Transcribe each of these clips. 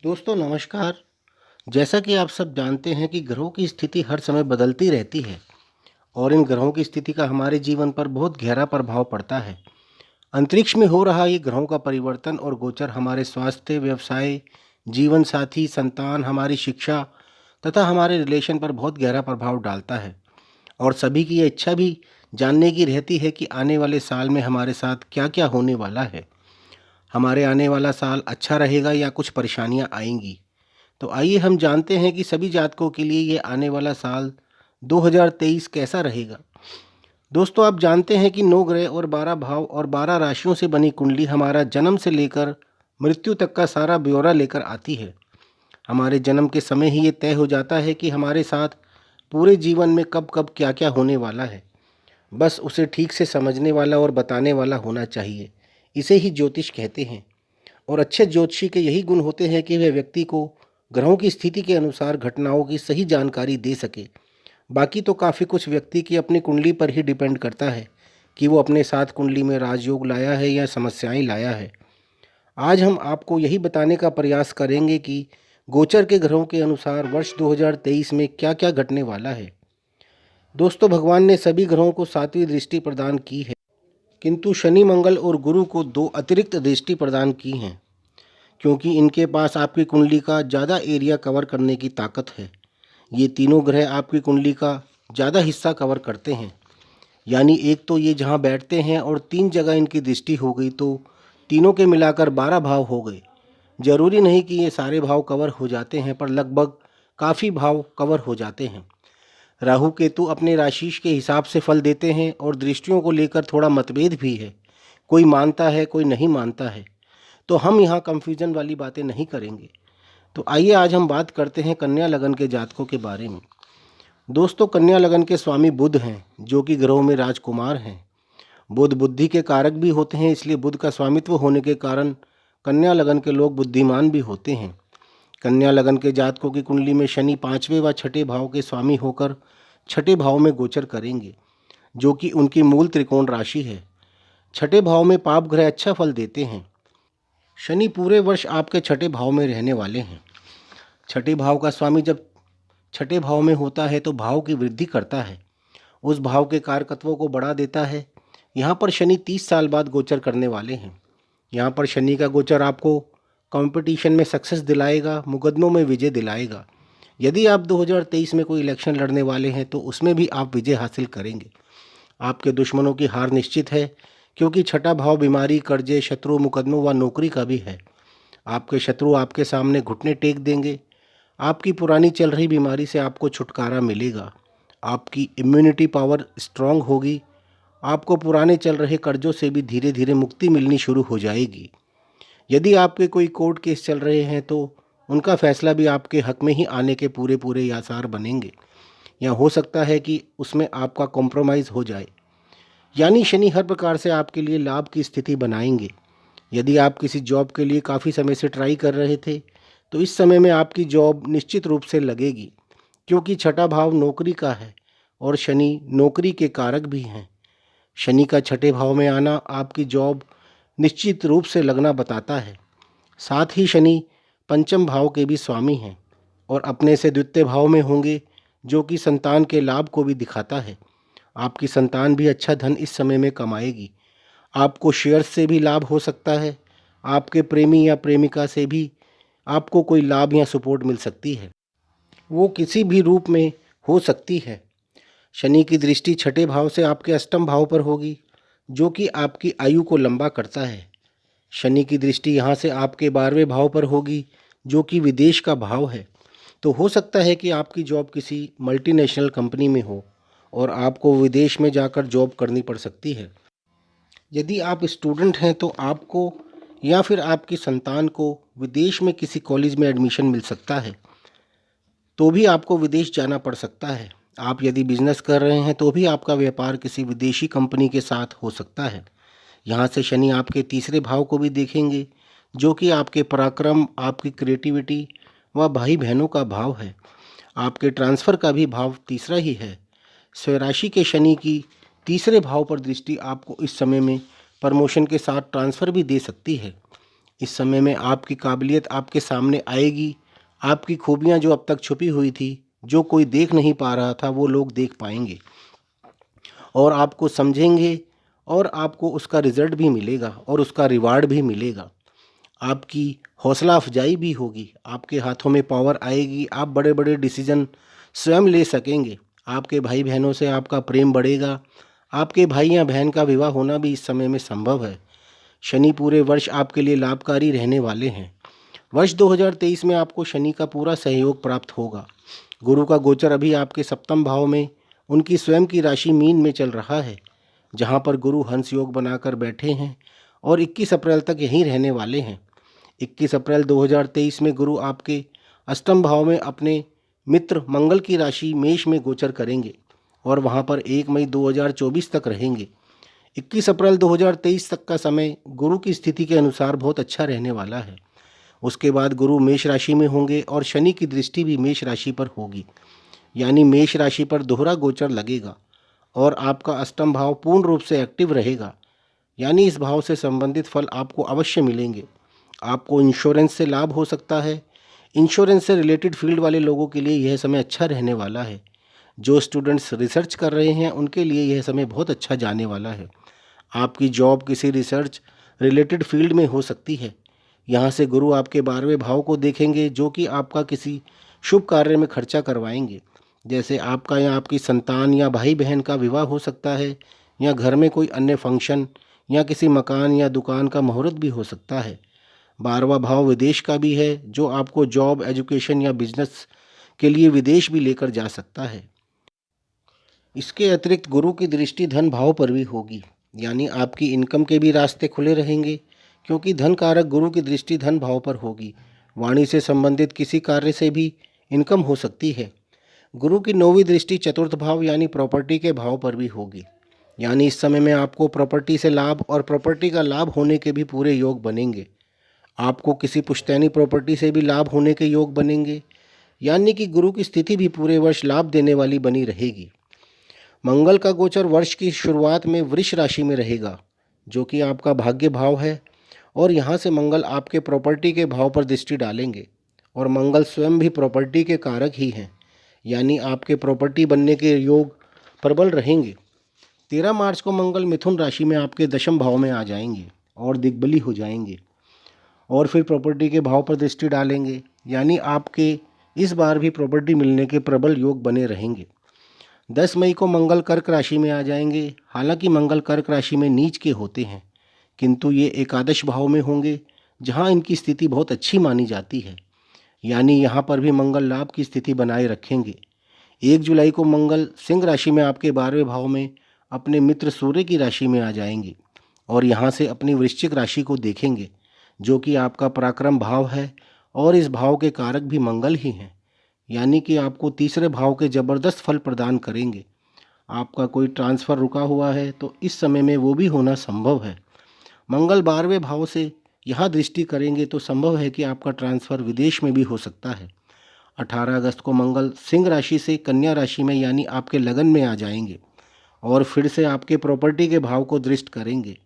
दोस्तों नमस्कार। जैसा कि आप सब जानते हैं कि ग्रहों की स्थिति हर समय बदलती रहती है और इन ग्रहों की स्थिति का हमारे जीवन पर बहुत गहरा प्रभाव पड़ता है। अंतरिक्ष में हो रहा ये ग्रहों का परिवर्तन और गोचर हमारे स्वास्थ्य, व्यवसाय, जीवन साथी, संतान, हमारी शिक्षा तथा हमारे रिलेशन पर बहुत गहरा प्रभाव डालता है। और सभी की ये इच्छा भी जानने की रहती है कि आने वाले साल में हमारे साथ क्या क्या होने वाला है। हमारे आने वाला साल अच्छा रहेगा या कुछ परेशानियां आएंगी। तो आइए हम जानते हैं कि सभी जातकों के लिए ये आने वाला साल 2023 कैसा रहेगा। दोस्तों आप जानते हैं कि 9 ग्रह और 12 भाव और 12 राशियों से बनी कुंडली हमारा जन्म से लेकर मृत्यु तक का सारा ब्यौरा लेकर आती है। हमारे जन्म के समय ही ये तय हो जाता है कि हमारे साथ पूरे जीवन में कब कब क्या क्या होने वाला है। बस उसे ठीक से समझने वाला और बताने वाला होना चाहिए। इसे ही ज्योतिष कहते हैं। और अच्छे ज्योतिषी के यही गुण होते हैं कि वह व्यक्ति को ग्रहों की स्थिति के अनुसार घटनाओं की सही जानकारी दे सके। बाकी तो काफ़ी कुछ व्यक्ति की अपनी कुंडली पर ही डिपेंड करता है कि वो अपने साथ कुंडली में राजयोग लाया है या समस्याएं लाया है। आज हम आपको यही बताने का प्रयास करेंगे कि गोचर के ग्रहों के अनुसार वर्ष 2023 में क्या क्या घटने वाला है। दोस्तों भगवान ने सभी ग्रहों को 7वीं दृष्टि प्रदान की है, किंतु शनि, मंगल और गुरु को 2 अतिरिक्त दृष्टि प्रदान की हैं, क्योंकि इनके पास आपकी कुंडली का ज़्यादा एरिया कवर करने की ताकत है। ये तीनों ग्रह आपकी कुंडली का ज़्यादा हिस्सा कवर करते हैं। यानी एक तो ये जहाँ बैठते हैं और 3 जगह इनकी दृष्टि हो गई, तो तीनों के मिलाकर 12 भाव हो गए। जरूरी नहीं कि ये सारे भाव कवर हो जाते हैं, पर लगभग काफ़ी भाव कवर हो जाते हैं। राहु केतु अपने राशि के हिसाब से फल देते हैं और दृष्टियों को लेकर थोड़ा मतभेद भी है। कोई मानता है, कोई नहीं मानता है। तो हम यहाँ कंफ्यूजन वाली बातें नहीं करेंगे। तो आइए आज हम बात करते हैं कन्या लगन के जातकों के बारे में। दोस्तों कन्या लगन के स्वामी बुध हैं, जो कि ग्रहों में राजकुमार हैं। बुध बुद्धि के कारक भी होते हैं, इसलिए बुध का स्वामित्व होने के कारण कन्या लगन के लोग बुद्धिमान भी होते हैं। कन्या लगन के जातकों की कुंडली में शनि 5वें व 6ठे भाव के स्वामी होकर 6ठे भाव में गोचर करेंगे, जो कि उनकी मूल त्रिकोण राशि है। 6ठे भाव में पाप ग्रह अच्छा फल देते हैं। शनि पूरे वर्ष आपके 6ठे भाव में रहने वाले हैं। 6ठे भाव का स्वामी जब 6ठे भाव में होता है तो भाव की वृद्धि करता है, उस भाव के कारकत्वों को बढ़ा देता है। यहाँ पर शनि 30 साल बाद गोचर करने वाले हैं। यहाँ पर शनि का गोचर आपको कंपटीशन में सक्सेस दिलाएगा, मुकदमों में विजय दिलाएगा। यदि आप 2023 में कोई इलेक्शन लड़ने वाले हैं तो उसमें भी आप विजय हासिल करेंगे। आपके दुश्मनों की हार निश्चित है, क्योंकि 6ठा भाव बीमारी, कर्जे, शत्रु, मुकदमों व नौकरी का भी है। आपके शत्रु आपके सामने घुटने टेक देंगे। आपकी पुरानी चल रही बीमारी से आपको छुटकारा मिलेगा। आपकी इम्यूनिटी पावर स्ट्रांग होगी। आपको पुराने चल रहे कर्जों से भी धीरे धीरे मुक्ति मिलनी शुरू हो जाएगी। यदि आपके कोई कोर्ट केस चल रहे हैं तो उनका फैसला भी आपके हक में ही आने के पूरे पूरे आसार बनेंगे, या हो सकता है कि उसमें आपका कॉम्प्रोमाइज़ हो जाए। यानी शनि हर प्रकार से आपके लिए लाभ की स्थिति बनाएंगे। यदि आप किसी जॉब के लिए काफ़ी समय से ट्राई कर रहे थे तो इस समय में आपकी जॉब निश्चित रूप से लगेगी, क्योंकि 6ठा भाव नौकरी का है और शनि नौकरी के कारक भी हैं। शनि का 6ठे भाव में आना आपकी जॉब निश्चित रूप से लगना बताता है। साथ ही शनि पंचम भाव के भी स्वामी हैं और अपने से द्वितीय भाव में होंगे, जो कि संतान के लाभ को भी दिखाता है। आपकी संतान भी अच्छा धन इस समय में कमाएगी। आपको शेयर से भी लाभ हो सकता है। आपके प्रेमी या प्रेमिका से भी आपको कोई लाभ या सपोर्ट मिल सकती है, वो किसी भी रूप में हो सकती है। शनि की दृष्टि 6ठे भाव से आपके अष्टम भाव पर होगी, जो कि आपकी आयु को लंबा करता है। शनि की दृष्टि यहाँ से आपके 12वें भाव पर होगी, जो कि विदेश का भाव है। तो हो सकता है कि आपकी जॉब किसी मल्टीनेशनल कंपनी में हो और आपको विदेश में जाकर जॉब करनी पड़ सकती है। यदि आप स्टूडेंट हैं तो आपको या फिर आपकी संतान को विदेश में किसी कॉलेज में एडमिशन मिल सकता है, तो भी आपको विदेश जाना पड़ सकता है। आप यदि बिजनेस कर रहे हैं तो भी आपका व्यापार किसी विदेशी कंपनी के साथ हो सकता है। यहाँ से शनि आपके 3रे भाव को भी देखेंगे, जो कि आपके पराक्रम, आपकी क्रिएटिविटी व भाई बहनों का भाव है। आपके ट्रांसफ़र का भी भाव 3रा ही है। स्वराशि के शनि की 3रे भाव पर दृष्टि आपको इस समय में प्रमोशन के साथ ट्रांसफ़र भी दे सकती है। इस समय में आपकी काबिलियत आपके सामने आएगी। आपकी खूबियाँ जो अब तक छुपी हुई थी, जो कोई देख नहीं पा रहा था, वो लोग देख पाएंगे और आपको समझेंगे और आपको उसका रिज़ल्ट भी मिलेगा और उसका रिवार्ड भी मिलेगा। आपकी हौसला अफजाई भी होगी, आपके हाथों में पावर आएगी, आप बड़े बड़े डिसीजन स्वयं ले सकेंगे। आपके भाई बहनों से आपका प्रेम बढ़ेगा। आपके भाई या बहन का विवाह होना भी इस समय में संभव है। शनि पूरे वर्ष आपके लिए लाभकारी रहने वाले हैं। वर्ष 2023 में आपको शनि का पूरा सहयोग प्राप्त होगा। गुरु का गोचर अभी आपके सप्तम भाव में उनकी स्वयं की राशि मीन में चल रहा है, जहाँ पर गुरु हंस योग बनाकर बैठे हैं और 21 अप्रैल तक यहीं रहने वाले हैं। 21 अप्रैल 2023 में गुरु आपके अष्टम भाव में अपने मित्र मंगल की राशि मेष में गोचर करेंगे और वहाँ पर 1 मई 2024 तक रहेंगे। 21 अप्रैल 2023 तक का समय गुरु की स्थिति के अनुसार बहुत अच्छा रहने वाला है। उसके बाद गुरु मेष राशि में होंगे और शनि की दृष्टि भी मेष राशि पर होगी, यानी मेष राशि पर दोहरा गोचर लगेगा और आपका अष्टम भाव पूर्ण रूप से एक्टिव रहेगा, यानी इस भाव से संबंधित फल आपको अवश्य मिलेंगे। आपको इंश्योरेंस से लाभ हो सकता है। इंश्योरेंस से रिलेटेड फील्ड वाले लोगों के लिए यह समय अच्छा रहने वाला है। जो स्टूडेंट्स रिसर्च कर रहे हैं उनके लिए यह समय बहुत अच्छा जाने वाला है। आपकी जॉब किसी रिसर्च रिलेटेड फील्ड में हो सकती है। यहाँ से गुरु आपके 12वें भाव को देखेंगे, जो कि आपका किसी शुभ कार्य में खर्चा करवाएंगे। जैसे आपका या आपकी संतान या भाई बहन का विवाह हो सकता है, या घर में कोई अन्य फंक्शन या किसी मकान या दुकान का मुहूर्त भी हो सकता है। 12वां भाव विदेश का भी है, जो आपको जॉब, एजुकेशन या बिजनेस के लिए विदेश भी लेकर जा सकता है। इसके अतिरिक्त गुरु की दृष्टि धन भाव पर भी होगी, यानी आपकी इनकम के भी रास्ते खुले रहेंगे, क्योंकि धन कारक गुरु की दृष्टि धन भाव पर होगी। वाणी से संबंधित किसी कार्य से भी इनकम हो सकती है। गुरु की 9वीं दृष्टि चतुर्थ भाव यानी प्रॉपर्टी के भाव पर भी होगी, यानी इस समय में आपको प्रॉपर्टी से लाभ और प्रॉपर्टी का लाभ होने के भी पूरे योग बनेंगे। आपको किसी पुश्तैनी प्रॉपर्टी से भी लाभ होने के योग बनेंगे, यानी कि गुरु की स्थिति भी पूरे वर्ष लाभ देने वाली बनी रहेगी। मंगल का गोचर वर्ष की शुरुआत में वृष राशि में रहेगा, जो कि आपका भाग्य भाव है, और यहाँ से मंगल आपके प्रॉपर्टी के भाव पर दृष्टि डालेंगे और मंगल स्वयं भी प्रॉपर्टी के कारक ही हैं, यानी आपके प्रॉपर्टी बनने के योग प्रबल रहेंगे। 13 मार्च को मंगल मिथुन राशि में आपके दशम भाव में आ जाएंगे और दिग्बली हो जाएंगे और फिर प्रॉपर्टी के भाव पर दृष्टि डालेंगे, यानी आपके इस बार भी प्रॉपर्टी मिलने के प्रबल योग बने रहेंगे। 10 मई को मंगल कर्क राशि में आ जाएंगे। हालांकि मंगल कर्क राशि में नीच के होते हैं, किंतु ये एकादश भाव में होंगे, जहां इनकी स्थिति बहुत अच्छी मानी जाती है, यानी यहाँ पर भी मंगल लाभ की स्थिति बनाए रखेंगे। 1 जुलाई को मंगल सिंह राशि में आपके 12वें भाव में अपने मित्र सूर्य की राशि में आ जाएंगे और यहाँ से अपनी वृश्चिक राशि को देखेंगे, जो कि आपका पराक्रम भाव है और इस भाव के कारक भी मंगल ही हैं, यानी कि आपको तीसरे भाव के ज़बरदस्त फल प्रदान करेंगे। आपका कोई ट्रांसफ़र रुका हुआ है तो इस समय में वो भी होना संभव है। मंगल 12वें भाव से यहाँ दृष्टि करेंगे तो संभव है कि आपका ट्रांसफ़र विदेश में भी हो सकता है। 18 अगस्त को मंगल सिंह राशि से कन्या राशि में यानी आपके लगन में आ जाएंगे और फिर से आपके प्रॉपर्टी के भाव को दृष्ट करेंगे।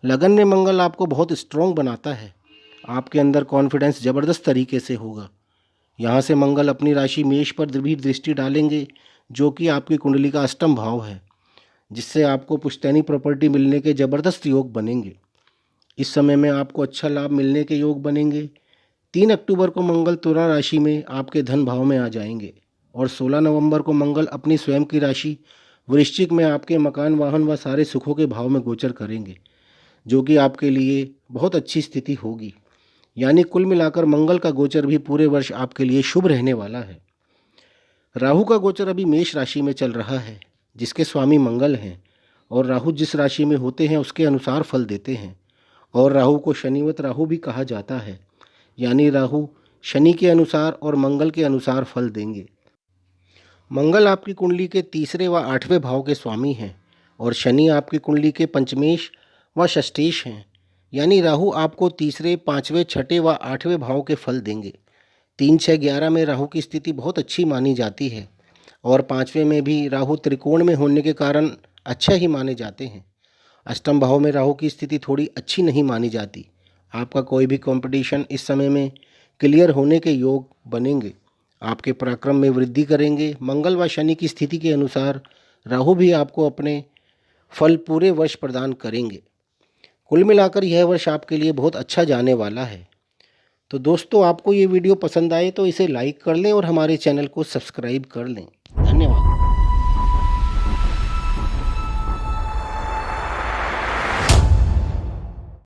लगन में मंगल आपको बहुत स्ट्रॉन्ग बनाता है। आपके अंदर कॉन्फिडेंस ज़बरदस्त तरीके से होगा। यहाँ से मंगल अपनी राशि मेष पर भी दृष्टि डालेंगे, जो कि आपकी कुंडली का अष्टम भाव है, जिससे आपको पुश्तैनी प्रॉपर्टी मिलने के ज़बरदस्त योग बनेंगे। इस समय में आपको अच्छा लाभ मिलने के योग बनेंगे। 3 अक्टूबर को मंगल तुला राशि में आपके धन भाव में आ जाएंगे और 16 नवंबर को मंगल अपनी स्वयं की राशि वृश्चिक में आपके मकान, वाहन व सारे सुखों के भाव में गोचर करेंगे, जो कि आपके लिए बहुत अच्छी स्थिति होगी। यानी कुल मिलाकर मंगल का गोचर भी पूरे वर्ष आपके लिए शुभ रहने वाला है। राहु का गोचर अभी मेष राशि में चल रहा है, जिसके स्वामी मंगल हैं, और राहु जिस राशि में होते हैं उसके अनुसार फल देते हैं, और राहु को शनिवत राहु भी कहा जाता है, यानी राहु शनि के अनुसार और मंगल के अनुसार फल देंगे। मंगल आपकी कुंडली के तीसरे व 8वें भाव के स्वामी हैं और शनि आपकी कुंडली के पंचमेश व षष्ठेश हैं, यानी राहु आपको तीसरे, 5वें, 6ठे व 8वें भाव के फल देंगे। 3, 6, 11 में राहु की स्थिति बहुत अच्छी मानी जाती है और 5वें में भी राहु त्रिकोण में होने के कारण अच्छा ही माने जाते हैं। अष्टम भाव में राहु की स्थिति थोड़ी अच्छी नहीं मानी जाती। आपका कोई भी कंपटीशन इस समय में क्लियर होने के योग बनेंगे। आपके पराक्रम में वृद्धि करेंगे। मंगल व शनि की स्थिति के अनुसार राहु भी आपको अपने फल पूरे वर्ष प्रदान करेंगे। कुल मिलाकर यह वर्ष आपके लिए बहुत अच्छा जाने वाला है। तो दोस्तों, आपको ये वीडियो पसंद आए तो इसे लाइक कर लें और हमारे चैनल को सब्सक्राइब कर लें।